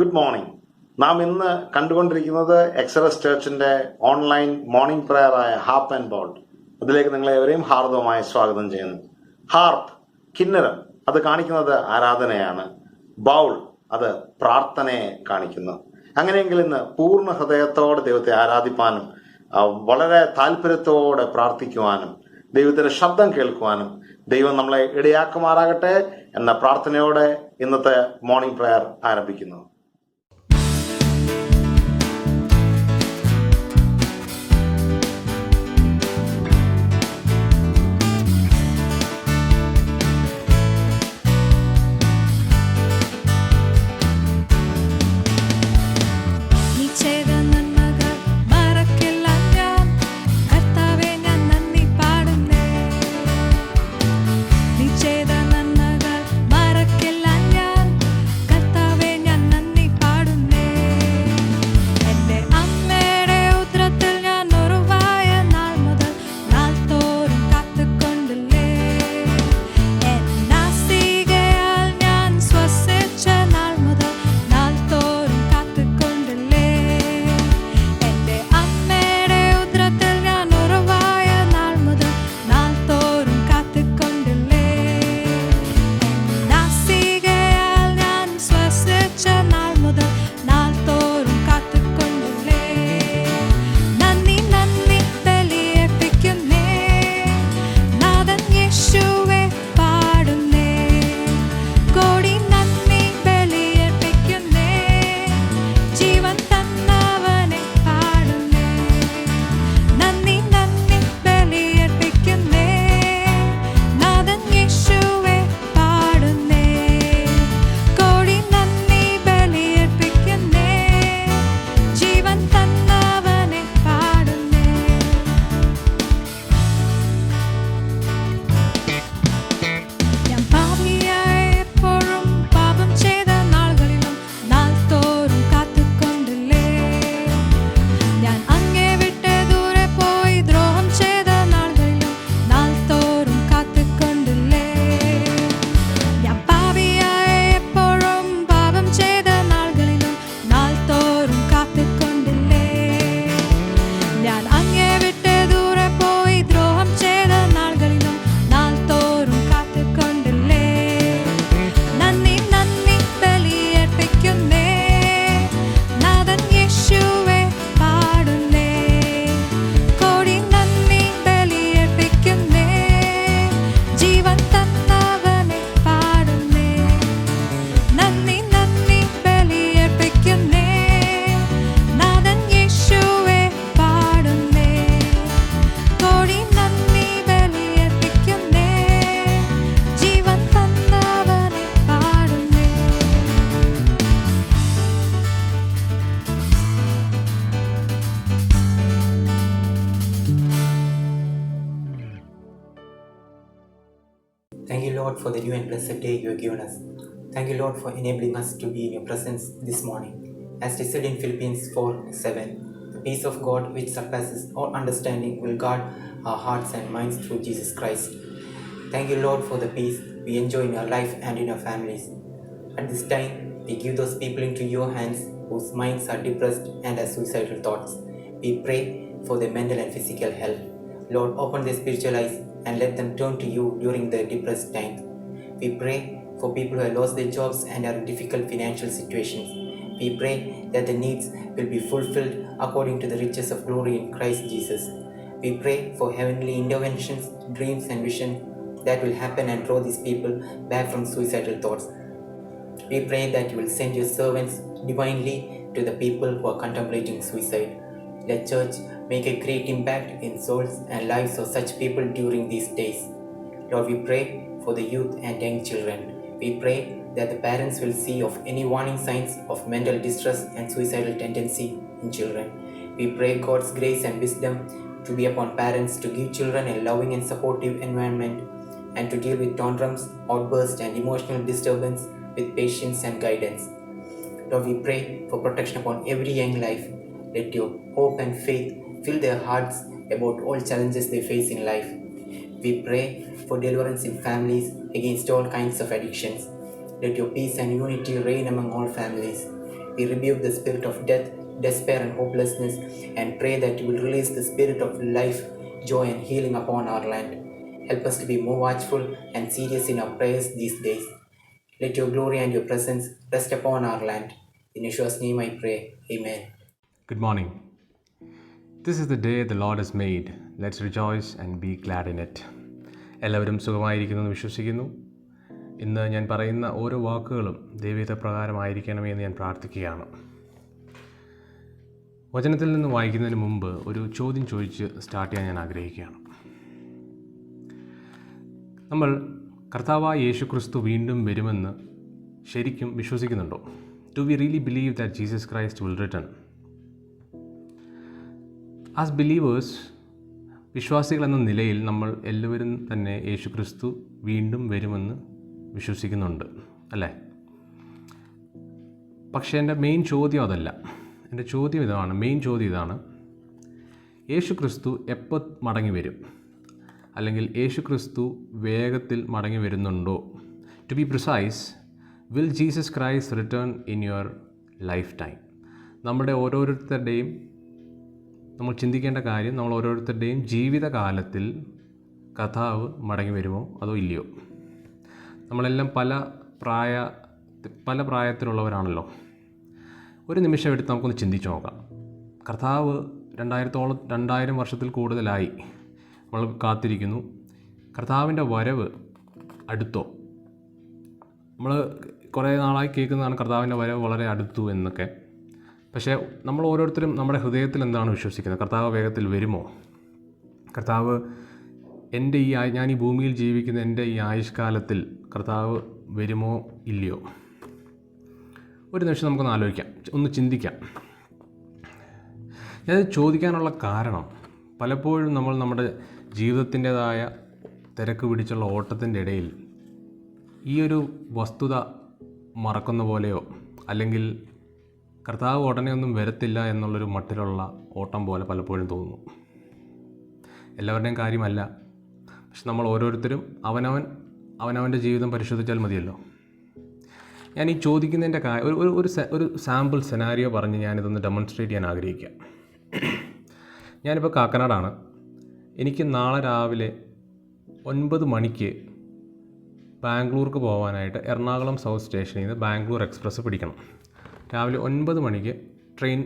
Good morning. നാം ഇന്ന് കണ്ടുകൊണ്ടിരിക്കുന്നത് എക്സലസ് ചർച്ചിന്റെ ഓൺലൈൻ മോർണിംഗ് പ്രെയർ ആയ ഹാർപ്പ് ആൻഡ് ബോൾ. അതിലേക്ക് നിങ്ങളെ എവരെയും ഹാർദവമായി സ്വാഗതം ചെയ്യുന്നു. ഹാർപ്പ്, കിന്നരം, അത് കാണിക്കുന്നത് ആരാധനയാണ്. ബൗൾ, അത് പ്രാർത്ഥനയെ കാണിക്കുന്നു. അങ്ങനെയെങ്കിൽ ഇന്ന് പൂർണ്ണ ഹൃദയത്തോടെ ദൈവത്തെ ആരാധിപ്പാനും വളരെ താല്പര്യത്തോടെ പ്രാർത്ഥിക്കുവാനും ദൈവത്തിന്റെ ശബ്ദം കേൾക്കുവാനും ദൈവം നമ്മളെ ഇടയാക്കുമാറാകട്ടെ എന്ന പ്രാർത്ഥനയോടെ ഇന്നത്തെ മോർണിംഗ് പ്രെയർ ആരംഭിക്കുന്നു. Thank you, Lord, for the new and blessed day you have given us. Thank you, Lord, for enabling us to be in your presence this morning. As it said in Philippians 4:7, the peace of God which surpasses all understanding will guard our hearts and minds through Jesus Christ. Thank you, Lord, for the peace we enjoy in our life and in our families. At this time, we give those people into your hands whose minds are depressed and have suicidal thoughts. We pray for their mental and physical health. Lord, open their spiritual eyes and let them turn to you during their depressed times. We pray for people who have lost their jobs and are in difficult financial situations. We pray that the needs will be fulfilled according to the riches of glory in Christ Jesus. We pray for heavenly interventions, dreams and visions that will happen and draw these people back from suicidal thoughts. We pray that you will send your servants divinely to the people who are contemplating suicide. Let church make a great impact in souls and lives of such people during these days. Lord, we pray for the youth and young children. We pray that the parents will see of any warning signs of mental distress and suicidal tendency in children. We pray God's grace and wisdom to be upon parents to give children a loving and supportive environment and to deal with tantrums, outbursts and emotional disturbance with patience and guidance. Lord, we pray for protection upon every young life. Let your hope and faith fill their hearts about all challenges they face in life. We pray for deliverance in families against all kinds of addictions. Let your peace and unity reign among all families. We rebuke the spirit of death, despair, and hopelessness, and pray that you will release the spirit of life, joy, and healing upon our land. Help us to be more watchful and serious in our prayers these days. Let your glory and your presence rest upon our land. In Yeshua's name I pray. Amen. Good morning. This is the day the Lord has made. Let's rejoice and be glad in it. എല്ലാവരും സുഖമായിരിക്കുമെന്ന് വിശ്വസിക്കുന്നു. ഇന്ന് ഞാൻ പറയുന്ന ഓരോ വാക്കുകളും ദൈവഹിത പ്രകാരമായിരിക്കണമേ എന്ന് ഞാൻ പ്രാർത്ഥിക്കുകയാണ്. വചനത്തിൽ നിന്ന് വായിക്കുന്നതിന് മുമ്പ് ഒരു ചോദ്യം ചോദിച്ച് സ്റ്റാർട്ട് ചെയ്യാൻ ഞാൻ ആഗ്രഹിക്കുകയാണ്. നമ്മൾ കർത്താവായ യേശു ക്രിസ്തു വീണ്ടും വരുമെന്ന് ശരിക്കും വിശ്വസിക്കുന്നുണ്ടോ? Do we really believe that Jesus Christ will return? As believers, വിശ്വാസികൾ എന്ന നിലയിൽ നമ്മൾ എല്ലാവരും തന്നെ യേശു ക്രിസ്തു വീണ്ടും വരുമെന്ന് വിശ്വസിക്കുന്നുണ്ട്, അല്ലേ? പക്ഷേ എൻ്റെ മെയിൻ ചോദ്യം അതല്ല. എൻ്റെ ചോദ്യം ഇതാണ്, മെയിൻ ചോദ്യം ഇതാണ്: യേശു ക്രിസ്തു എപ്പോൾ മടങ്ങി വരും? അല്ലെങ്കിൽ യേശു ക്രിസ്തു വേഗത്തിൽ മടങ്ങി വരുന്നുണ്ടോ? To be precise, will Jesus Christ return in your lifetime? നമ്മുടെ ഓരോരുത്തരുടെയും നമ്മൾ ചിന്തിക്കേണ്ട കാര്യം, നമ്മൾ ഓരോരുത്തരുടെയും ജീവിതകാലത്തിൽ കർത്താവ് മടങ്ങി വരുമോ അതോ ഇല്ലയോ? നമ്മളെല്ലാം പല പ്രായത്തിലുള്ളവരാണല്ലോ. ഒരു നിമിഷം എടുത്ത് നമുക്കൊന്ന് ചിന്തിച്ച് നോക്കാം. കർത്താവ് 2000 വർഷത്തിൽ കൂടുതലായി നമ്മൾ കാത്തിരിക്കുന്നു. കർത്താവിൻ്റെ വരവ് അടുത്തോ? നമ്മൾ കുറേ നാളായി കേൾക്കുന്നതാണ് കർത്താവിൻ്റെ വരവ് വളരെ അടുത്തു എന്നൊക്കെ. പക്ഷേ നമ്മൾ ഓരോരുത്തരും നമ്മുടെ ഹൃദയത്തിൽ എന്താണ് വിശ്വസിക്കുന്നത്? കർത്താവ് വേഗത്തിൽ വരുമോ? കർത്താവ് ഞാൻ ഈ ഭൂമിയിൽ ജീവിക്കുന്ന എൻ്റെ ഈ ആയുഷ്കാലത്തിൽ കർത്താവ് വരുമോ ഇല്ലയോ? ഒരു നിമിഷം നമുക്കൊന്ന് ആലോചിക്കാം, ഒന്ന് ചിന്തിക്കാം. ഞാനത് ചോദിക്കാനുള്ള കാരണം, പലപ്പോഴും നമ്മൾ നമ്മുടെ ജീവിതത്തിൻ്റേതായ തിരക്ക് പിടിച്ചുള്ള ഓട്ടത്തിൻ്റെ ഇടയിൽ ഈ ഒരു വസ്തുത മറക്കുന്ന പോലെയോ, അല്ലെങ്കിൽ കർത്താവ് ഉടനെ ഒന്നും വരത്തില്ല എന്നുള്ളൊരു മട്ടിലുള്ള ഓട്ടം പോലെ പലപ്പോഴും തോന്നുന്നു. എല്ലാവരുടെയും കാര്യമല്ല, പക്ഷെ നമ്മൾ ഓരോരുത്തരും അവനവൻ്റെ ജീവിതം പരിശോധിച്ചാൽ മതിയല്ലോ. ഞാൻ ഈ ചോദിക്കുന്നതിൻ്റെ ഒരു സാമ്പിൾ സെനാരിയോ പറഞ്ഞ് ഞാനിതൊന്ന് ഡെമോൺസ്ട്രേറ്റ് ചെയ്യാൻ ആഗ്രഹിക്കാം. ഞാനിപ്പോൾ കാക്കനാടാണ്. എനിക്ക് നാളെ രാവിലെ 9 മണിക്ക് ബാംഗ്ലൂർക്ക് പോകാനായിട്ട് എറണാകുളം സൗത്ത് സ്റ്റേഷനിൽ നിന്ന് ബാംഗ്ലൂർ എക്സ്പ്രസ് പിടിക്കണം. രാവിലെ 9 മണിക്ക് ട്രെയിൻ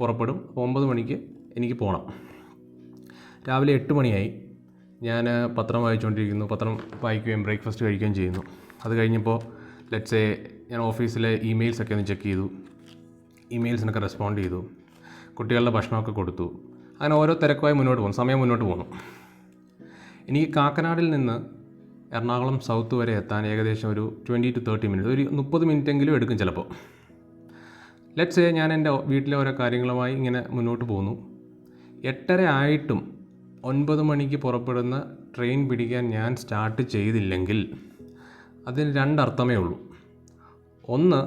പുറപ്പെടും. 9 മണിക്ക് എനിക്ക് പോകണം. രാവിലെ 8 മണിയായി. ഞാൻ പത്രം വായിച്ചുകൊണ്ടിരിക്കുന്നു. പത്രം വായിക്കുകയും ബ്രേക്ക്ഫാസ്റ്റ് കഴിക്കുകയും ചെയ്യുന്നു. അത് കഴിഞ്ഞപ്പോൾ ഞാൻ ഓഫീസിലെ ഇമെയിൽസൊക്കെ ഒന്ന് ചെക്ക് ചെയ്തു. ഇമെയിൽസിനൊക്കെ റെസ്പോണ്ട് ചെയ്തു. കുട്ടികളുടെ ഭക്ഷണമൊക്കെ കൊടുത്തു. അങ്ങനെ ഓരോ തിരക്കുമായി മുന്നോട്ട് പോകുന്നു. സമയം മുന്നോട്ട് പോകുന്നു. എനിക്ക് കാക്കനാടിൽ നിന്ന് എറണാകുളം സൗത്ത് വരെ എത്താൻ ഏകദേശം ഒരു 20 to 30 മിനിറ്റ്, ഒരു 30 മിനിറ്റെങ്കിലും എടുക്കും ചിലപ്പോൾ. ഞാൻ എൻ്റെ വീട്ടിലെ ഓരോ കാര്യങ്ങളുമായി ഇങ്ങനെ മുന്നോട്ട് പോകുന്നു. 8:30 ആയിട്ടും 9 മണിക്ക് പുറപ്പെടുന്ന ട്രെയിൻ പിടിക്കാൻ ഞാൻ സ്റ്റാർട്ട് ചെയ്തില്ലെങ്കിൽ അതിന് 2 അർത്ഥമേ ഉള്ളൂ. ഒന്ന്,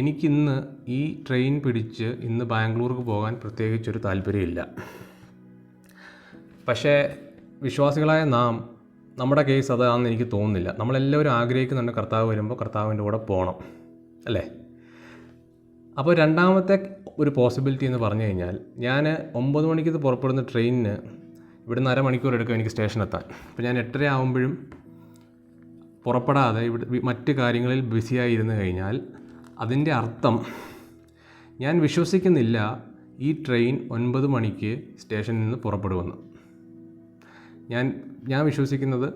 എനിക്കിന്ന് ഈ ട്രെയിൻ പിടിച്ച് ഇന്ന് ബാംഗ്ലൂർക്ക് പോകാൻ പ്രത്യേകിച്ചൊരു താല്പര്യമില്ല. പക്ഷേ വിശ്വാസികളായ നമ്മുടെ കേസ് അതാണെന്ന് എനിക്ക് തോന്നുന്നില്ല. നമ്മളെല്ലാവരും ആഗ്രഹിക്കുന്നുണ്ട് കർത്താവ് വരുമ്പോൾ കർത്താവിൻ്റെ കൂടെ പോകണം, അല്ലേ? അപ്പോൾ രണ്ടാമത്തെ ഒരു പോസിബിലിറ്റി എന്ന് പറഞ്ഞു കഴിഞ്ഞാൽ, ഞാൻ 9 മണിക്ക് പുറപ്പെടുന്ന ട്രെയിനിന് ഇവിടുന്ന് അരമണിക്കൂർ എടുക്കും എനിക്ക് സ്റ്റേഷനെത്താൻ. അപ്പോൾ ഞാൻ 8:30 ആകുമ്പോഴും പുറപ്പെടാതെ മറ്റ് കാര്യങ്ങളിൽ ബിസിയായി ഇരുന്ന് കഴിഞ്ഞാൽ അതിൻ്റെ അർത്ഥം ഞാൻ വിശ്വസിക്കുന്നില്ല ഈ ട്രെയിൻ 9 മണിക്ക് സ്റ്റേഷനിൽ നിന്ന് പുറപ്പെടുമെന്ന്. ഞാൻ വിശ്വസിക്കുന്നത്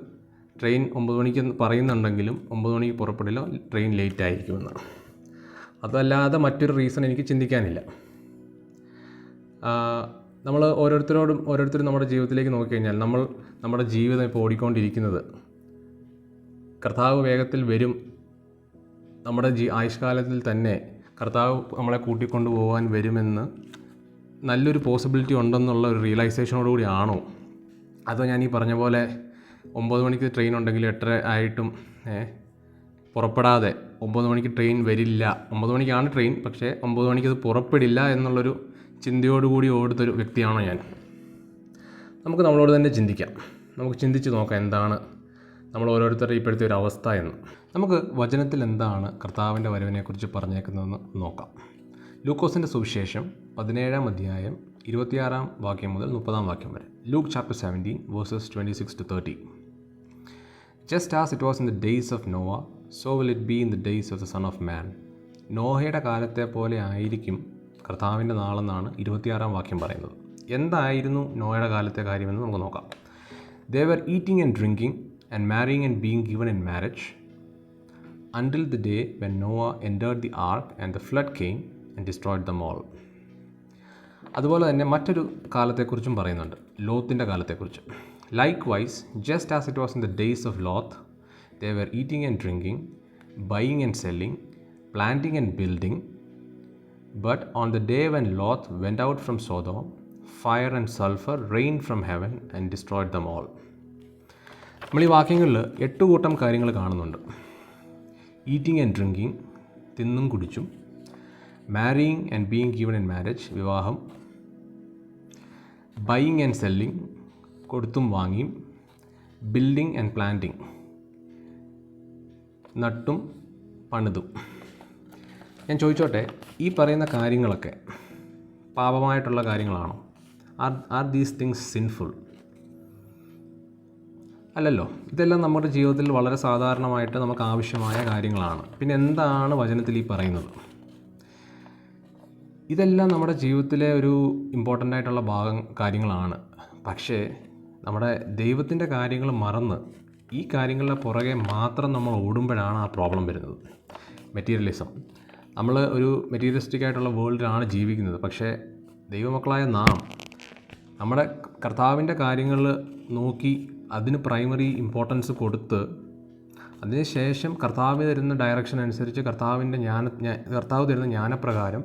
ട്രെയിൻ 9 മണിക്ക് പറയുന്നുണ്ടെങ്കിലും 9 മണിക്ക് പുറപ്പെടില്ല, ട്രെയിൻ ലേറ്റ് ആയിരിക്കുമെന്നാണ്. അതല്ലാതെ മറ്റൊരു റീസൺ എനിക്ക് ചിന്തിക്കാനില്ല. നമ്മൾ ഓരോരുത്തരും നമ്മുടെ ജീവിതത്തിലേക്ക് നോക്കിക്കഴിഞ്ഞാൽ നമ്മുടെ ജീവിതം ഇപ്പോൾ ഓടിക്കൊണ്ടിരിക്കുന്നത് കർത്താവ് വേഗത്തിൽ വരും, നമ്മുടെ ആയുഷ്കാലത്തിൽ തന്നെ കർത്താവ് നമ്മളെ കൂട്ടിക്കൊണ്ടു പോകാൻ വരുമെന്ന് നല്ലൊരു പോസിബിലിറ്റി ഉണ്ടെന്നുള്ള ഒരു റിയലൈസേഷനോടുകൂടി ആണോ? അതോ ഞാൻ ഈ പറഞ്ഞ പോലെ 9 മണിക്ക് ട്രെയിൻ ഉണ്ടെങ്കിൽ 8:30 ആയിട്ടും പുറപ്പെടാതെ 9 മണിക്ക് ട്രെയിൻ വരില്ല, 9 മണിക്കാണ് ട്രെയിൻ, പക്ഷേ 9 മണിക്ക് അത് പുറപ്പെടില്ല എന്നുള്ളൊരു ചിന്തയോടുകൂടി ഓടുത്തൊരു വ്യക്തിയാണോ ഞാൻ? നമുക്ക് നമ്മളോട് തന്നെ ചിന്തിക്കാം. നമുക്ക് ചിന്തിച്ച് നോക്കാം എന്താണ് നമ്മൾ ഓരോരുത്തരുടെ ഇപ്പോഴത്തെ ഒരു അവസ്ഥ എന്ന്. നമുക്ക് വചനത്തിൽ എന്താണ് കർത്താവിൻ്റെ വരവിനെക്കുറിച്ച് പറഞ്ഞേക്കുന്നതെന്ന് നോക്കാം. ലൂക്കോസിൻ്റെ സുവിശേഷം 17-ാം അധ്യായം 26-ാം വാക്യം മുതൽ 30-ാം വാക്യം വരെ. Luke chapter 17 verses 26 to 30. Just as it was in the days of Noah, so will it be in the days of the Son of Man. നോഹയുടെ കാലത്തെ പോലെ ആയിരിക്കും കർത്താവിൻ്റെ നാളെന്നാണ് 26-ാം വാക്യം പറയുന്നത്. എന്തായിരുന്നു നോഹയുടെ കാലത്തെ കാര്യമെന്ന് നമുക്ക് നോക്കാം. They were eating and drinking and marrying and being given in marriage until the day when Noah entered the ark and the flood came and destroyed them all. അതുപോലെ തന്നെ മറ്റൊരു കാലത്തെക്കുറിച്ചും പറയുന്നുണ്ട്, ലോത്തിൻ്റെ കാലത്തെക്കുറിച്ച്. Likewise, just as it was in the days of Lot, they were eating and drinking, buying and selling, planting and building. But on the day when Lot went out from Sodom, fire and sulfur rained from heaven and destroyed them all. നമ്മൾ ഈ വാക്യങ്ങളിൽ 8 കൂട്ടം കാര്യങ്ങൾ കാണുന്നുണ്ട്. Eating and drinking, തിന്നും കുടിച്ചും. Marrying and being given in marriage, വിവാഹം. Buying and selling, കൊടുത്തും വാങ്ങിയും. ബിൽഡിങ് ആൻഡ് പ്ലാന്റിങ്, നട്ടും പണിതും. ഞാൻ ചോദിച്ചോട്ടെ, ഈ പറയുന്ന കാര്യങ്ങളൊക്കെ പാപമായിട്ടുള്ള കാര്യങ്ങളാണോ? Are these things sinful? അല്ലല്ലോ. ഇതെല്ലാം നമ്മുടെ ജീവിതത്തിൽ വളരെ സാധാരണമായിട്ട് നമുക്ക് ആവശ്യമായ കാര്യങ്ങളാണ്. പിന്നെ എന്താണ് വചനത്തിൽ ഈ പറയുന്നത്? ഇതെല്ലാം നമ്മുടെ ജീവിതത്തിലെ ഒരു ഇമ്പോർട്ടൻ്റ് ആയിട്ടുള്ള കാര്യങ്ങളാണ്. പക്ഷേ നമ്മുടെ ദൈവത്തിൻ്റെ കാര്യങ്ങൾ മറന്ന് ഈ കാര്യങ്ങളുടെ പുറകെ മാത്രം നമ്മൾ ഓടുമ്പോഴാണ് ആ പ്രോബ്ലം വരുന്നത്. മെറ്റീരിയലിസം. നമ്മൾ ഒരു മെറ്റീരിയലിസ്റ്റിക് ആയിട്ടുള്ള വേൾഡിലാണ് ജീവിക്കുന്നത്. പക്ഷേ ദൈവമക്കളായ നാം നമ്മുടെ കർത്താവിൻ്റെ കാര്യങ്ങൾ നോക്കി അതിന് പ്രൈമറി ഇമ്പോർട്ടൻസ് കൊടുത്ത് അതിനുശേഷം കർത്താവ് തരുന്ന ഡയറക്ഷൻ അനുസരിച്ച് കർത്താവ് തരുന്ന ജ്ഞാനപ്രകാരം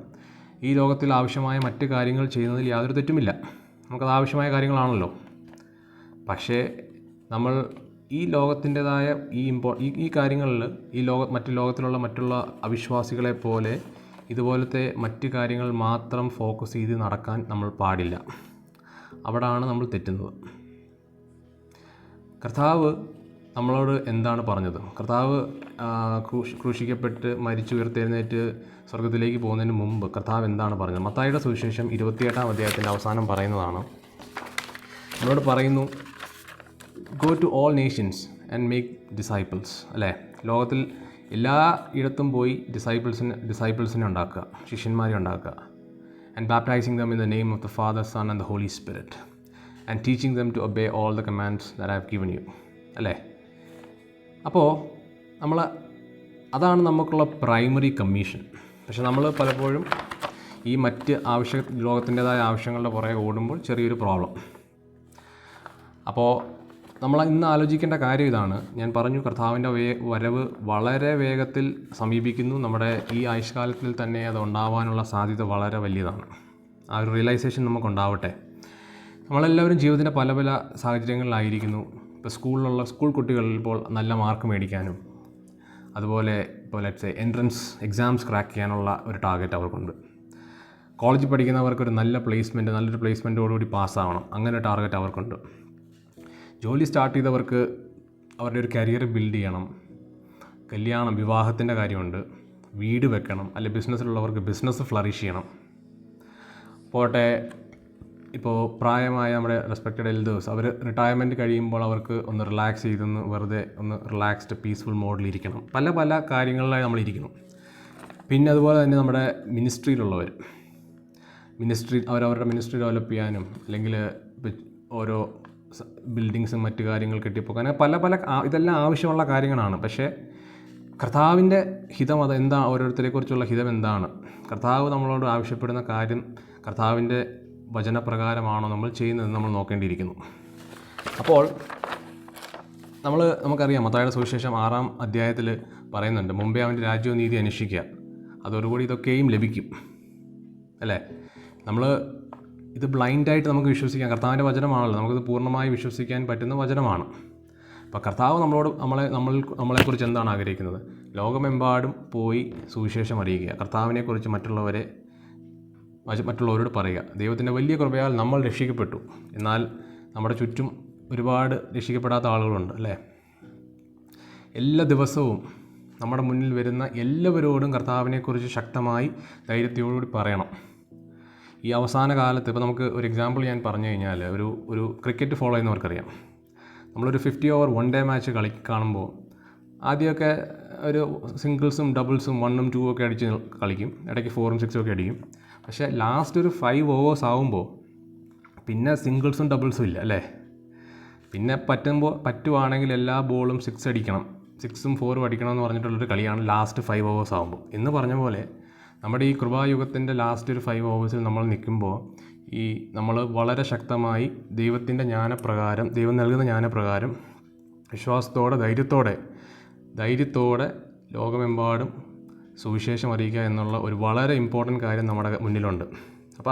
ഈ ലോകത്തിൽ ആവശ്യമായ മറ്റ് കാര്യങ്ങൾ ചെയ്യുന്നതിൽ യാതൊരു തെറ്റുമില്ല. നമുക്കത് ആവശ്യമായ കാര്യങ്ങളാണല്ലോ. പക്ഷേ നമ്മൾ ഈ ലോകത്തിൻ്റെതായ ഈ കാര്യങ്ങളിൽ മറ്റ് ലോകത്തിലുള്ള മറ്റുള്ള അവിശ്വാസികളെ പോലെ ഇതുപോലത്തെ മറ്റ് കാര്യങ്ങൾ മാത്രം ഫോക്കസ് ചെയ്ത് നടക്കാൻ നമ്മൾ പാടില്ല. അവിടാണ് നമ്മൾ തെറ്റുന്നത്. കർത്താവ് നമ്മളോട് എന്താണ് പറഞ്ഞത്? കർത്താവ് ക്രൂശിക്കപ്പെട്ട് മരിച്ചുയർത്തെഴുന്നേറ്റ് സ്വർഗത്തിലേക്ക് പോകുന്നതിന് മുമ്പ് കർത്താവ് എന്താണ് പറഞ്ഞത്? മത്തായിയുടെ സുവിശേഷം 28-ാം അധ്യായത്തിൻ്റെ അവസാനം പറയുന്നതാണ്. നമ്മളോട് പറയുന്നു, go to all nations and make disciples. അല്ലേ? ലോകത്തിൽ എല്ലാ ഇടത്തും പോയി ഡിസൈപ്പിൾസിനെ ഉണ്ടാക്കുക, ശിഷ്യന്മാരെ ഉണ്ടാക്കുക. And baptising them in the name of the Father, Son and the Holy Spirit and teaching them to obey all the commands that I have given you. അല്ലേ? അപ്പോൾ അതാണ് നമുക്കുള്ള പ്രൈമറി കമ്മീഷൻ. പക്ഷെ നമ്മൾ പലപ്പോഴും ഈ മറ്റ് ലോകത്തിൻ്റെതായ ആവശ്യങ്ങളുടെ പുറകെ ഓടുമ്പോൾ ചെറിയൊരു പ്രോബ്ലം. അപ്പോൾ നമ്മൾ ഇന്ന് ആലോചിക്കേണ്ട കാര്യം ഇതാണ്. ഞാൻ പറഞ്ഞു, കർത്താവിൻ്റെ വരവ് വളരെ വേഗത്തിൽ സമീപിക്കുന്നു. നമ്മുടെ ഈ ആയുഷ്കാലത്തിൽ തന്നെ അത് ഉണ്ടാവാനുള്ള സാധ്യത വളരെ വലിയതാണ്. ആ ഒരു റിയലൈസേഷൻ നമുക്കുണ്ടാവട്ടെ. നമ്മളെല്ലാവരും ജീവിതത്തിൻ്റെ പല പല സാഹചര്യങ്ങളിലായിരിക്കുന്നു. ഇപ്പോൾ സ്കൂൾ കുട്ടികളിൽ ഇപ്പോൾ നല്ല മാർക്ക് മേടിക്കാനും അതുപോലെ ഇപ്പോൾ ലെറ്റ്സ് എൻട്രൻസ് എക്സാംസ് ക്രാക്ക് ചെയ്യാനുള്ള ഒരു ടാർഗറ്റ് അവർക്കുണ്ട്. കോളേജിൽ പഠിക്കുന്നവർക്കൊരു നല്ലൊരു പ്ലേസ്മെൻറ്റോടുകൂടി പാസ്സാവണം, അങ്ങനെ ഒരു ടാർഗറ്റ് അവർക്കുണ്ട്. ജോലി സ്റ്റാർട്ട് ചെയ്തവർക്ക് അവരുടെ ഒരു കരിയർ ബിൽഡ് ചെയ്യണം, കല്യാണം വിവാഹത്തിൻ്റെ കാര്യമുണ്ട്, വീട് വെക്കണം, അല്ലെങ്കിൽ ബിസിനസ്സിലുള്ളവർക്ക് ബിസിനസ് ഫ്ലറിഷ് ചെയ്യണം. പോട്ടെ, ഇപ്പോൾ പ്രായമായ നമ്മുടെ റെസ്പെക്റ്റഡ് എൽഡേഴ്സ് അവർ റിട്ടയർമെൻറ്റ് കഴിയുമ്പോൾ അവർക്ക് ഒന്ന് റിലാക്സ് ചെയ്തൊന്ന് വെറുതെ ഒന്ന് റിലാക്സ്ഡ് പീസ്ഫുൾ മോഡിലിരിക്കണം. പല പല കാര്യങ്ങളിലായി നമ്മളിരിക്കണം. പിന്നെ അതുപോലെ തന്നെ നമ്മുടെ മിനിസ്ട്രിയിലുള്ളവർ അവരവരുടെ മിനിസ്ട്രി ഡെവലപ്പ് ചെയ്യാനും അല്ലെങ്കിൽ ഓരോ ബിൽഡിങ്സും മറ്റു കാര്യങ്ങൾ കെട്ടിപ്പോക്കാൻ പല പല ഇതെല്ലാം ആവശ്യമുള്ള കാര്യങ്ങളാണ്. പക്ഷേ കർത്താവിൻ്റെ ഹിതം എന്താ, ഓരോരുത്തരെക്കുറിച്ചുള്ള ഹിതം എന്താണ്? കർത്താവ് നമ്മളോട് ആവശ്യപ്പെടുന്ന കാര്യം കർത്താവിൻ്റെ വചനപ്രകാരമാണോ നമ്മൾ ചെയ്യുന്നതെന്ന് നമ്മൾ നോക്കേണ്ടിയിരിക്കുന്നു. അപ്പോൾ നമുക്കറിയാം, മത്തായിയുടെ സുവിശേഷം 6-ാം അധ്യായത്തിൽ പറയുന്നുണ്ട്, മുമ്പേ അവൻ്റെ രാജ്യവും നീതി അന്വേഷിക്കുക, അതോടുകൂടി ഇതൊക്കെയും ലഭിക്കും. അല്ലേ? ഇത് ബ്ലൈൻഡായിട്ട് നമുക്ക് വിശ്വസിക്കാം. കർത്താവിൻ്റെ വചനമാണല്ലോ, നമുക്കിത് പൂർണ്ണമായി വിശ്വസിക്കാൻ പറ്റുന്ന വചനമാണ്. അപ്പോൾ കർത്താവ് നമ്മളെക്കുറിച്ച് എന്താണ് ആഗ്രഹിക്കുന്നത്? ലോകമെമ്പാടും പോയി സുവിശേഷം അറിയിക്കുക, കർത്താവിനെക്കുറിച്ച് മറ്റുള്ളവരോട് പറയുക. ദൈവത്തിൻ്റെ വലിയ കൃപയാൽ നമ്മൾ രക്ഷിക്കപ്പെട്ടു. എന്നാൽ നമ്മുടെ ചുറ്റും ഒരുപാട് രക്ഷിക്കപ്പെടാത്ത ആളുകളുണ്ട്. അല്ലേ? എല്ലാ ദിവസവും നമ്മുടെ മുന്നിൽ വരുന്ന എല്ലാവരോടും കർത്താവിനെക്കുറിച്ച് ശക്തമായി ധൈര്യത്തോടുകൂടി പറയണം. ഈ അവസാന കാലത്ത് ഇപ്പോൾ നമുക്ക് ഒരു എക്സാമ്പിൾ ഞാൻ പറഞ്ഞു കഴിഞ്ഞാൽ, ഒരു ക്രിക്കറ്റ് ഫോളോ ചെയ്യുന്നവർക്കറിയാം. നമ്മളൊരു 50 ഓവർ 1 ഡേ മാച്ച് കാണുമ്പോൾ ആദ്യമൊക്കെ ഒരു സിംഗിൾസും ഡബിൾസും 1ഉം 2ഉം ഒക്കെ അടിച്ച് കളിക്കും, ഇടയ്ക്ക് 4ഉം 6ഉം ഒക്കെ അടിക്കും. പക്ഷേ ലാസ്റ്റ് ഒരു 5 ഓവേഴ്സ് ആകുമ്പോൾ പിന്നെ സിംഗിൾസും ഡബിൾസും ഇല്ല അല്ലേ. പിന്നെ പറ്റുവാണെങ്കിൽ എല്ലാ ബോളും 6 അടിക്കണം, 6ഉം 4ഉം അടിക്കണം എന്ന് പറഞ്ഞിട്ടുള്ളൊരു കളിയാണ് ലാസ്റ്റ് 5 ഓവേഴ്സ് ആകുമ്പോൾ. എന്ന് പറഞ്ഞ പോലെ നമ്മുടെ ഈ കൃപായുഗത്തിൻ്റെ ലാസ്റ്റ് ഒരു 5 ഓവേഴ്സിൽ നമ്മൾ നിൽക്കുമ്പോൾ നമ്മൾ വളരെ ശക്തമായി ദൈവത്തിൻ്റെ ജ്ഞാനപ്രകാരം, ദൈവം നൽകുന്ന ജ്ഞാനപ്രകാരം വിശ്വാസത്തോടെ ധൈര്യത്തോടെ ലോകമെമ്പാടും സുവിശേഷം അറിയിക്കുക എന്നുള്ള ഒരു വളരെ ഇമ്പോർട്ടൻ്റ് കാര്യം നമ്മുടെ മുന്നിലുണ്ട്. അപ്പോൾ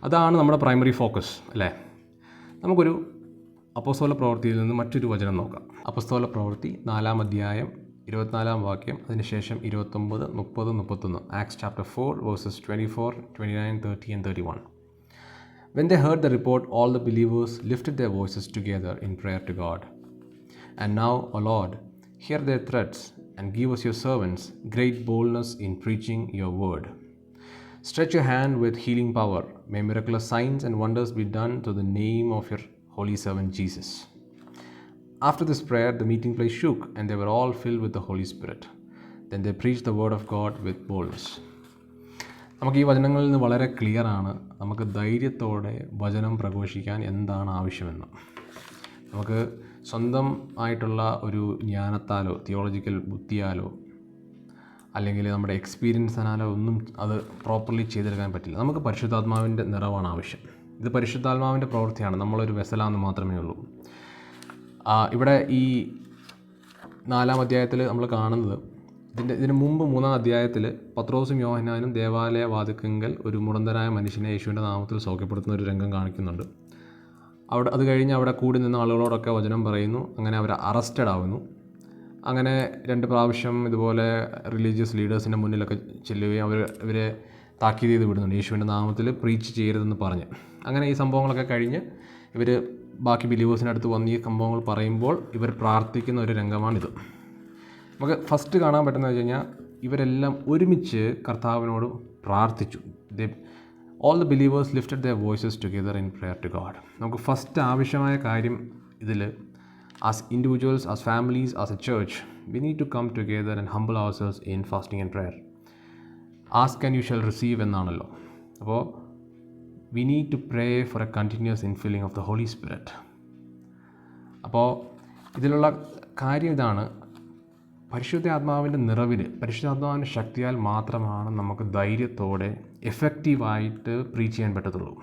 അതാണ് നമ്മുടെ പ്രൈമറി ഫോക്കസ് അല്ലേ. നമുക്കൊരു അപ്പോസ്തല പ്രവൃത്തിയിൽ നിന്ന് മറ്റൊരു വചനം നോക്കാം. അപ്പോസ്തല പ്രവൃത്തി 4-ാം അധ്യായം 24-ാം വാക്യം, അതിനുശേഷം 29, 30, 31. Acts chapter 4 verses 24, 29, 30 and 31. When they heard the report, all the believers lifted their voices together in prayer to God. And now, O Lord, hear their threats and give us your servants great boldness in preaching your word. Stretch your hand with healing power. May miraculous signs and wonders be done through the name of your holy servant Jesus. After this prayer, the meeting place shook, and they were all filled with the Holy Spirit. Then they preached the word of God with boldness. നമുക്ക് ഈ വചനങ്ങളിൽ നിന്ന് വളരെ ക്ലിയറാണ് നമുക്ക് ധൈര്യത്തോടെ വചനം പ്രഘോഷിക്കാൻ എന്താണ് ആവശ്യമെന്ന്. നമുക്ക് സ്വന്തം ആയിട്ടുള്ള ഒരു ജ്ഞാനത്താലോ തിയോളജിക്കൽ ബുദ്ധിയാലോ അല്ലെങ്കിൽ നമ്മുടെ എക്സ്പീരിയൻസിനാലോ ഒന്നും അത് പ്രോപ്പർലി ചെയ്തെടുക്കാൻ പറ്റില്ല. നമുക്ക് പരിശുദ്ധാത്മാവിൻ്റെ നിറവാണ് ആവശ്യം. ഇത് പരിശുദ്ധാത്മാവിൻ്റെ പ്രവൃത്തിയാണ്, നമ്മളൊരു വെസലാന്ന് മാത്രമേ ഉള്ളൂ. ഇവിടെ ഈ 4-ാം അധ്യായത്തിൽ നമ്മൾ കാണുന്നത്, ഇതിന് മുമ്പ് 3-ാം അധ്യായത്തിൽ പത്രോസും യോഹന്നാനും ദേവാലയ വാതിൽക്കൽ ഒരു മുടന്തനായ മനുഷ്യനെ യേശുവിൻ്റെ നാമത്തിൽ സൗഖ്യപ്പെടുത്തുന്ന ഒരു രംഗം കാണിക്കുന്നുണ്ട്. അത് കഴിഞ്ഞ് അവിടെ കൂടി നിന്ന ആളുകളോടൊക്കെ വചനം പറയുന്നു. അങ്ങനെ അവർ അറസ്റ്റഡ് ആവുന്നു. അങ്ങനെ 2 പ്രാവശ്യം ഇതുപോലെ റിലീജിയസ് ലീഡേഴ്സിൻ്റെ മുന്നിലൊക്കെ ചെല്ലുകയും ഇവരെ താക്കീത് ചെയ്ത് വിടുന്നുണ്ട്, യേശുവിൻ്റെ നാമത്തിൽ പ്രീച്ച് ചെയ്യരുതെന്ന് പറഞ്ഞ്. അങ്ങനെ ഈ സംഭവങ്ങളൊക്കെ കഴിഞ്ഞ് ഇവർ ബാക്കി ബിലീവേഴ്സിൻ്റെ അടുത്ത് വന്ന് ഈ സംഭവങ്ങൾ പറയുമ്പോൾ ഇവർ പ്രാർത്ഥിക്കുന്ന ഒരു രംഗമാണിത്. നമുക്ക് ഫസ്റ്റ് കാണാൻ പറ്റുന്നത് വെച്ച് കഴിഞ്ഞാൽ ഇവരെല്ലാം ഒരുമിച്ച് കർത്താവിനോട് പ്രാർത്ഥിച്ചു. All the believers lifted their voices together in prayer to God. നമുക്ക് ഫസ്റ്റ് ആവശ്യമായ കാര്യം ഇതിൽ, as individuals, as families, as a church, we need to come together and humble ourselves in fasting and prayer. Ask and you shall receive എന്നാണല്ലോ. അപ്പോൾ we need to pray for a continuous infilling of the Holy Spirit. അപ്പോൾ ഇതിലുള്ള കാര്യം ഇതാണ്, പരിശുദ്ധാത്മാവിൻ്റെ നിറവിൽ, പരിശുദ്ധാത്മാവിൻ്റെ ശക്തിയാൽ മാത്രമാണ് നമുക്ക് ധൈര്യത്തോടെ എഫക്റ്റീവായിട്ട് പ്രീച്ച് ചെയ്യാൻ പറ്റത്തുള്ളൂ.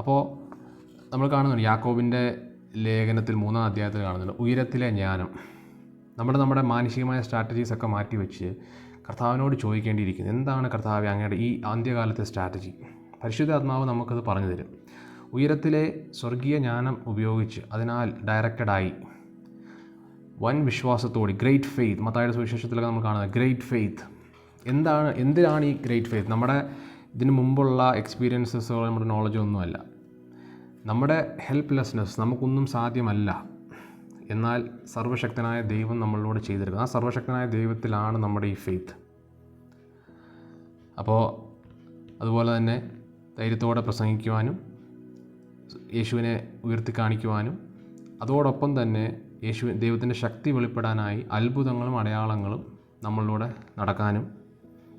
അപ്പോൾ നമ്മൾ കാണുന്നുണ്ട് യാക്കോബിൻ്റെ ലേഖനത്തിൽ 3-ാം അധ്യായത്തിൽ കാണുന്നുണ്ട് ഉയരത്തിലെ ജ്ഞാനം. നമ്മുടെ മാനസികമായ സ്ട്രാറ്റജീസൊക്കെ മാറ്റി വെച്ച് കർത്താവിനോട് ചോദിക്കേണ്ടിയിരിക്കുന്നു, എന്താണ് കർത്താവ് അങ്ങയുടെ ഈ അന്ത്യകാലത്തെ സ്ട്രാറ്റജി? പരിശുദ്ധാത്മാവ് നമുക്കത് പറഞ്ഞു തരും. ഉയരത്തിലെ സ്വർഗീയ ജ്ഞാനം ഉപയോഗിച്ച് അതിനാൽ ഡയറക്റ്റഡായി വൻ വിശ്വാസത്തോടെ, ഗ്രേറ്റ് ഫെയ്ത്ത്, മത്തായിയുടെ സുവിശേഷത്തിലൊക്കെ നമ്മൾ കാണുന്നത് ഗ്രേറ്റ് ഫെയ്ത്ത്. എന്തിനാണ് ഈ ഗ്രേറ്റ് ഫെയ്ത്ത്? നമ്മുടെ ഇതിന് മുമ്പുള്ള എക്സ്പീരിയൻസസോ നമ്മുടെ നോളജോ ഒന്നുമല്ല. നമ്മുടെ ഹെൽപ്ലെസ്നെസ്, നമുക്കൊന്നും സാധ്യമല്ല, എന്നാൽ സർവ്വശക്തനായ ദൈവം നമ്മളോട് ചെയ്തെടുക്കുന്നത്. ആ സർവ്വശക്തനായ ദൈവത്തിലാണ് നമ്മുടെ ഈ ഫെയ്ത്ത്. അപ്പോൾ അതുപോലെ തന്നെ ധൈര്യത്തോടെ പ്രസംഗിക്കുവാനും യേശുവിനെ ഉയർത്തി കാണിക്കുവാനും അതോടൊപ്പം തന്നെ ദൈവത്തിൻ്റെ ശക്തി വെളിപ്പെടാനായി അത്ഭുതങ്ങളും അടയാളങ്ങളും നമ്മളിലൂടെ നടക്കാനും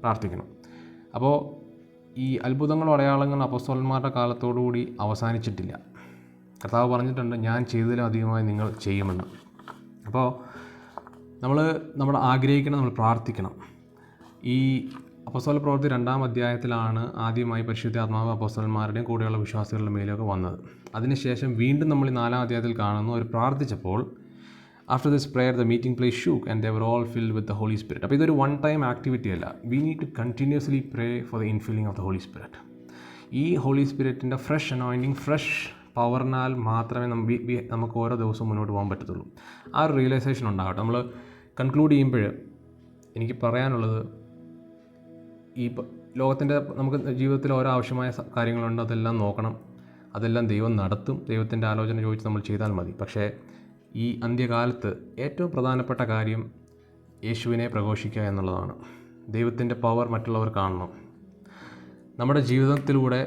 പ്രാർത്ഥിക്കണം. അപ്പോൾ ഈ അത്ഭുതങ്ങളും അടയാളങ്ങളും അപ്പോസ്തലന്മാരുടെ കാലത്തോടുകൂടി അവസാനിച്ചിട്ടില്ല. കർത്താവ് പറഞ്ഞിട്ടുണ്ട്, ഞാൻ ചെയ്തതിലും അധികമായി നിങ്ങൾ ചെയ്യുമെന്ന്. അപ്പോൾ നമ്മൾ ആഗ്രഹിക്കണം, നമ്മൾ പ്രാർത്ഥിക്കണം. ഈ അപ്പോസ്തല പ്രവൃത്തി 2-ാം അധ്യായത്തിലാണ് ആദ്യമായി പരിശുദ്ധാത്മാവ് അപ്പോസ്തലന്മാരുടെയും കൂടെയുള്ള വിശ്വാസികളുടെ മേലൊക്കെ വന്നത്. അതിനുശേഷം വീണ്ടും നമ്മൾ ഈ 4-ാം അധ്യായത്തിൽ കാണുന്നു, അവർ പ്രാർത്ഥിച്ചപ്പോൾ after this prayer the meeting place shook and they were all filled with the Holy Spirit. അപ്പോൾ ഇതൊരു 1 ടൈം ആക്ടിവിറ്റി അല്ല. We need to continuously pray for the infilling of the Holy Spirit. ഈ ഹോളി സ്പിരിറ്റിൻ്റെ fresh anointing, fresh പവറിനാൽ മാത്രമേ നമുക്ക് ഓരോ ദിവസവും മുന്നോട്ട് പോകാൻ പറ്റത്തുള്ളൂ. ആ ഒരു റിയലൈസേഷൻ ഉണ്ടാകട്ടെ. നമ്മൾ കൺക്ലൂഡ് ചെയ്യുമ്പോൾ എനിക്ക് പറയാനുള്ളത്, ഈ ലോകത്തിൻ്റെ നമുക്ക് ജീവിതത്തിൽ ഓരോ ആവശ്യമായ കാര്യങ്ങളുണ്ട്, അതെല്ലാം നോക്കണം, അതെല്ലാം ദൈവം നടത്തും. ദൈവത്തിൻ്റെ ആലോചന ചോദിച്ച് നമ്മൾ ചെയ്താൽ മതി. പക്ഷേ ഈ അന്ത്യകാലത്ത് ഏറ്റവും പ്രധാനപ്പെട്ട കാര്യം യേശുവിനെ പ്രഘോഷിക്കുക എന്നുള്ളതാണ്. ദൈവത്തിൻ്റെ പവർ മറ്റുള്ളവർ കാണണം. നമ്മുടെ ജീവിതത്തിലൂടെ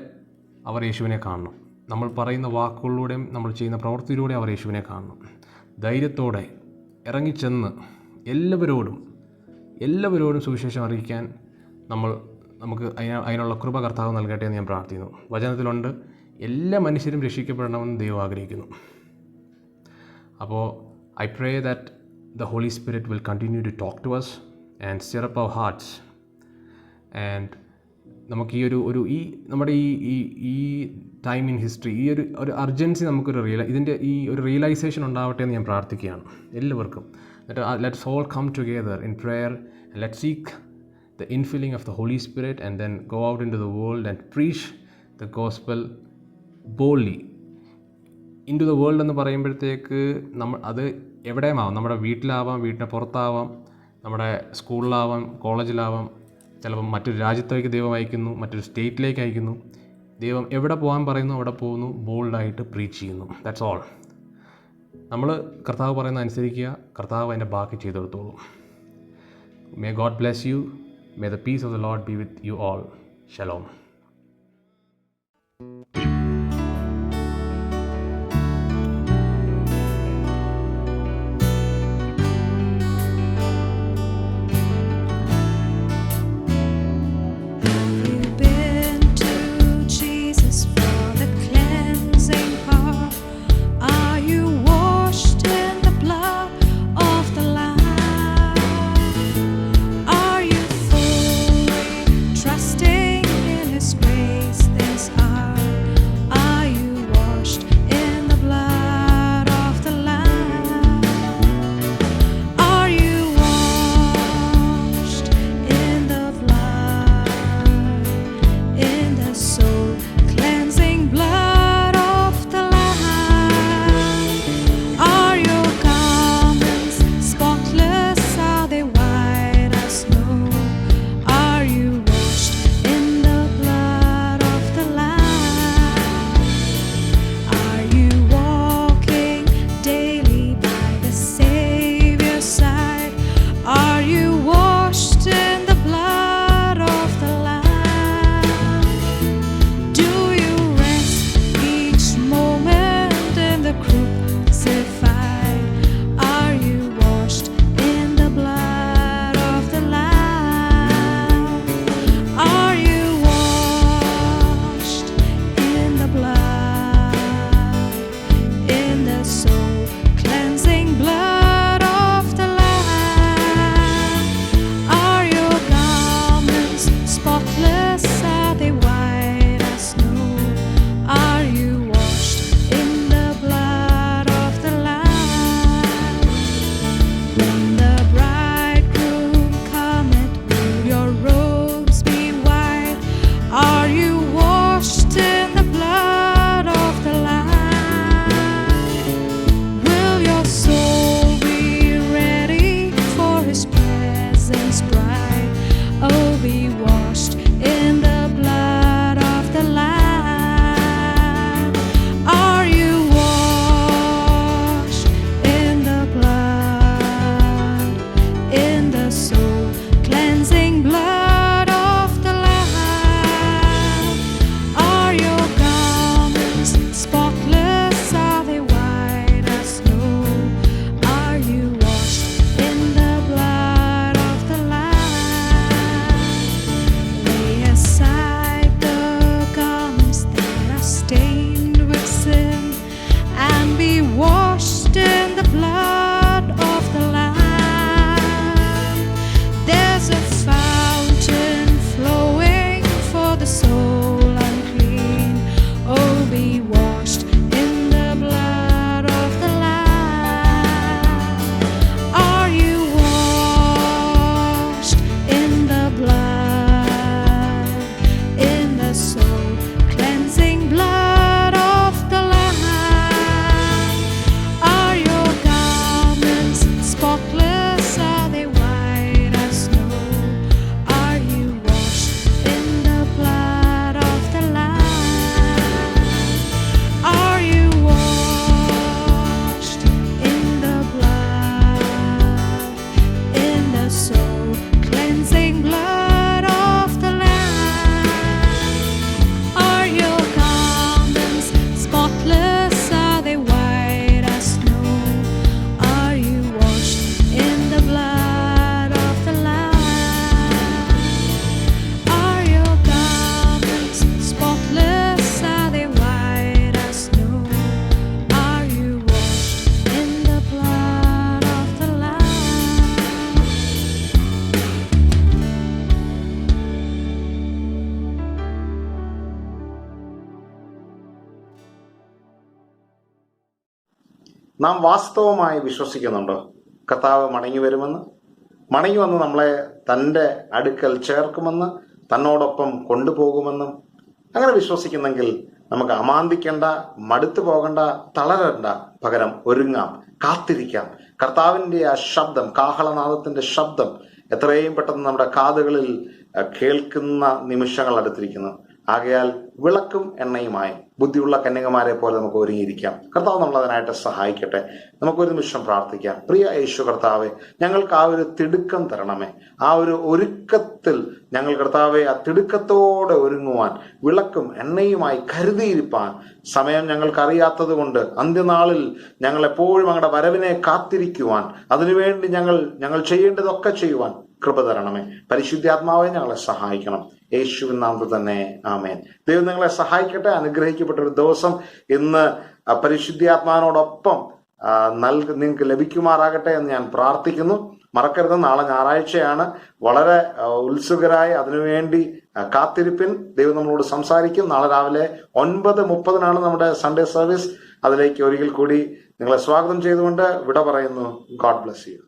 അവർ യേശുവിനെ കാണണം. നമ്മൾ പറയുന്ന വാക്കുകളിലൂടെയും നമ്മൾ ചെയ്യുന്ന പ്രവൃത്തിയിലൂടെ അവർ യേശുവിനെ കാണണം. ധൈര്യത്തോടെ ഇറങ്ങിച്ചെന്ന് എല്ലാവരോടും സുവിശേഷം അറിയിക്കാൻ നമുക്ക് അതിനുള്ള കൃപ കർത്താവ് നൽകട്ടെ എന്ന് ഞാൻ പ്രാർത്ഥിക്കുന്നു. വചനത്തിലുണ്ട്, എല്ലാ മനുഷ്യരും രക്ഷിക്കപ്പെടണമെന്ന് ദൈവം ആഗ്രഹിക്കുന്നു. അപ്പോൾ I pray that the Holy Spirit will continue to talk to us and stir up our hearts. And നമുക്ക് ഈ നമ്മുടെ ഈ ടൈം ഇൻ ഹിസ്റ്ററി, ഒരു അർജൻസി നമുക്കൊരു ഇതിൻ്റെ ഒരു റിയലൈസേഷൻ ഉണ്ടാവട്ടെ എന്ന് ഞാൻ പ്രാർത്ഥിക്കുകയാണ് എല്ലാവർക്കും. Let's all come together in prayer and let's seek the infilling of the Holy Spirit and then go out into the world and preach the gospel boldly into the world എന്ന് പറയുമ്പോഴത്തേക്ക് അത് എവിടെയുമാവാം. നമ്മുടെ വീട്ടിലാവാം, വീട്ടിന് പുറത്താവാം, നമ്മുടെ സ്കൂളിലാവാം, കോളേജിലാവാം, ചിലപ്പം മറ്റൊരു രാജ്യത്തേക്ക് ദൈവം അയക്കുന്നു, മറ്റൊരു സ്റ്റേറ്റിലേക്ക് അയക്കുന്നു. ദൈവം എവിടെ പോകാൻ പറയുന്നു അവിടെ പോകുന്നു, ബോൾഡായിട്ട് പ്രീച്ച് ചെയ്യുന്നു. That's all. നമ്മൾ കർത്താവ് പറയുന്നത് അനുസരിക്കുക, കർത്താവ് അതിൻ്റെ ബാക്കി ചെയ്തെടുത്തോളൂ. May God bless you. May the peace of the Lord be with you all. Shalom. Trusting in His നാം വാസ്തവമായി വിശ്വസിക്കുന്നുണ്ടോ കർത്താവ് മടങ്ങി വരുമെന്ന്? മടങ്ങി വന്ന് നമ്മളെ തൻ്റെ അടുക്കൽ ചേർക്കുമെന്ന്, തന്നോടൊപ്പം കൊണ്ടുപോകുമെന്നും അങ്ങനെ വിശ്വസിക്കുന്നെങ്കിൽ നമുക്ക് അമാന്തിക്കേണ്ട, മടുത്തു പോകണ്ട, തളരണ്ട. പകരം ഒരുങ്ങാം, കാത്തിരിക്കാം. കർത്താവിൻ്റെ ആ ശബ്ദം, കാഹളനാദത്തിന്റെ ശബ്ദം എത്രയും പെട്ടെന്ന് നമ്മുടെ കാതുകളിൽ കേൾക്കുന്ന നിമിഷങ്ങൾ അടുത്തിരിക്കുന്നു. ആകയാൽ വിളക്കും എണ്ണയുമായി ബുദ്ധിയുള്ള കന്യകമാരെ പോലെ നമുക്ക് ഒരുങ്ങിയിരിക്കാം. കർത്താവ് നമ്മളതിനായിട്ട് സഹായിക്കട്ടെ. നമുക്കൊരു നിമിഷം പ്രാർത്ഥിക്കാം. പ്രിയ യേശു കർത്താവെ, ഞങ്ങൾക്ക് ആ ഒരു തിടുക്കം തരണമേ. ആ ഒരു ഒരുക്കത്തിൽ ഞങ്ങൾ കർത്താവെ ആ തിടുക്കത്തോടെ ഒരുങ്ങുവാൻ, വിളക്കും എണ്ണയുമായി കരുതിയിരിപ്പാൻ സമയം ഞങ്ങൾക്കറിയാത്തത് കൊണ്ട് അന്ത്യനാളിൽ ഞങ്ങൾ എപ്പോഴും അങ്ങയുടെ വരവിനെ കാത്തിരിക്കുവാൻ, അതിനുവേണ്ടി ഞങ്ങൾ ചെയ്യേണ്ടതൊക്കെ ചെയ്യുവാൻ കൃപ തരണമേ. പരിശുദ്ധാത്മാവെ ഞങ്ങളെ സഹായിക്കണം. യേശുവിൻ നാമത്തിൽ തന്നെ ആമേൻ. ദൈവം നിങ്ങളെ സഹായിക്കട്ടെ. അനുഗ്രഹിക്കപ്പെട്ട ഒരു ദിവസം ഇന്ന് പരിശുദ്ധാത്മാവിനോടൊപ്പം നിങ്ങൾക്ക് ലഭിക്കുമാറാകട്ടെ എന്ന് ഞാൻ പ്രാർത്ഥിക്കുന്നു. മറക്കരുത്, നാളെ ഞായറാഴ്ചയാണ്. വളരെ ഉത്സുകരായി അതിനുവേണ്ടി കാത്തിരിപ്പിൻ. ദൈവം നമ്മളോട് സംസാരിക്കും. നാളെ രാവിലെ 9:30 നമ്മുടെ സൺഡേ സർവീസ്. അതിലേക്ക് ഒരിക്കൽ കൂടി നിങ്ങളെ സ്വാഗതം ചെയ്തുകൊണ്ട് വിട പറയുന്നു. God bless you.